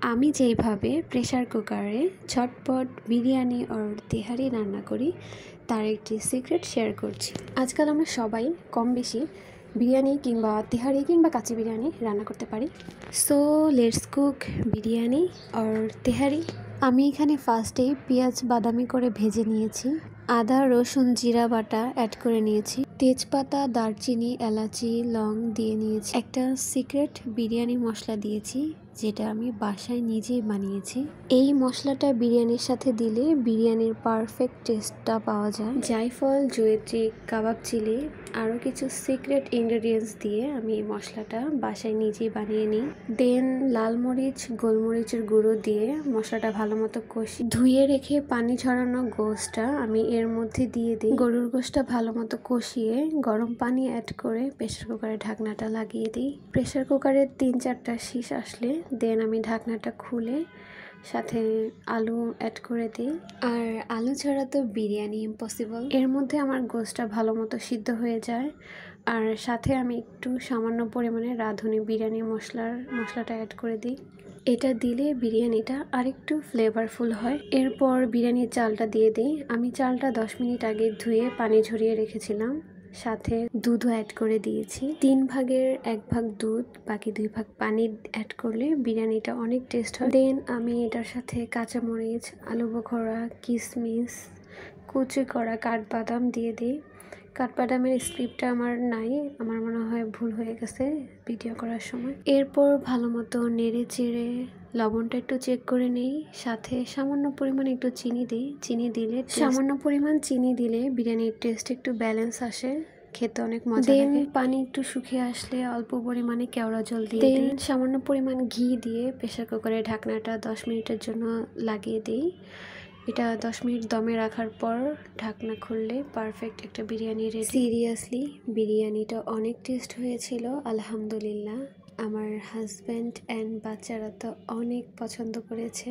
আমি যেইভাবে প্রেসার কুকারে ঝটপট বিরিয়ানি আর তেহারি রান্না করি তার একটি সিক্রেট শেয়ার করছি। আজকাল আমরা সবাই কম বেশি বিরিয়ানি কিংবা তেহারি কিংবা কাচ্চি বিরিয়ানি রান্না করতে পারি। সো লেটস কুক বিরিয়ানি আর তেহারি। আমি এখানে ফার্স্টেই পেঁয়াজ বাদামি করে ভেজে নিয়েছি, আদা রসুন জিরা বাটা অ্যাড করে নিয়েছি, তেজপাতা দারচিনি এলাচি লং দিয়ে নিয়েছি, একটা সিক্রেট বিরিয়ানি মশলা দিয়েছি যেটা আমি বাসায় নিজেই বানিয়েছি। এই মশলাটা বিরিয়ানির সাথে দিলে বিরিয়ানির পারফেক্ট টেস্টটা পাওয়া যায়। জায়ফল জয়িত্রী কাবাব চিলি আরও কিছু সিক্রেট ইনগ্রেডিয়েন্টস দিয়ে আমি এই মশলাটা বাসায় নিজেই বানিয়ে নিই। দেন লাল মরিচ গোলমরিচের গুঁড়ো দিয়ে মশলাটা ভালো মতো কষি, ধুয়ে রেখে পানি ঝরানো গোশটা আমি এর মধ্যে দিয়ে দিই। গরুর গোশটা ভালো মতো কষিয়ে গরম পানি অ্যাড করে প্রেসার কুকারে ঢাকনাটা লাগিয়ে দিই। প্রেসার কুকারের 3-4টা শীষ আসলে দেন আমি ঢাকনাটা খুলে সাথে আলু অ্যাড করে দিই। আর আলু ছাড়া তো বিরিয়ানি ইম্পসিবল। এর মধ্যে আমার গোশটা ভালো মতো সিদ্ধ হয়ে যায় আর সাথে আমি একটু সামান্য পরিমাণে রাঁধুনি বিরিয়ানি মশলাটা অ্যাড করে দিই। এটা দিলে বিরিয়ানিটা আরেকটু ফ্লেভারফুল হয়। এরপর বিরিয়ানির চালটা দিয়ে দিই। আমি চালটা 10 মিনিট আগে ধুয়ে পানি ঝরিয়ে রেখেছিলাম, সাথে দুধও অ্যাড করে দিয়েছি। 3 ভাগের 1 ভাগ দুধ বাকি 2 ভাগ পানি অ্যাড করলে বিরিয়ানিটা অনেক টেস্ট হয়। দেন আমি এটার সাথে কাঁচামরিচ আলু বোখরা কিশমিশ কুচি করা কাঠবাদাম দিয়ে দিই। কাঠবাদামের স্ক্রিপ্টটা আমার নাই, আমার মনে হয় ভুল হয়ে গেছে ভিডিও করার সময়। এরপর ভালো মতো নেড়ে চেড়ে লবণটা একটু চেক করে নেই, সাথে সামান্য পরিমাণে একটু চিনি দিই। সামান্য পরিমাণ চিনি দিলে বিরিয়ানির টেস্ট একটু ব্যালেন্স আসে, খেতে অনেক মজা লাগে। পানি একটু শুকিয়ে আসলে অল্প পরিমাণে কেওড়া জল দিয়ে দিই। সামান্য পরিমাণ ঘি দিয়ে প্রেসার কুকারের ঢাকনাটা 10 মিনিটের জন্য লাগিয়ে দিই। এটা 10 মিনিট দমে রাখার পর ঢাকনা খুললে পারফেক্ট একটা বিরিয়ানি রেডি। সিরিয়াসলি বিরিয়ানিটা অনেক টেস্ট হয়েছিল আলহামদুলিল্লাহ। আমার হাজব্যান্ড অ্যান্ড বাচ্চারা তো অনেক পছন্দ করেছে।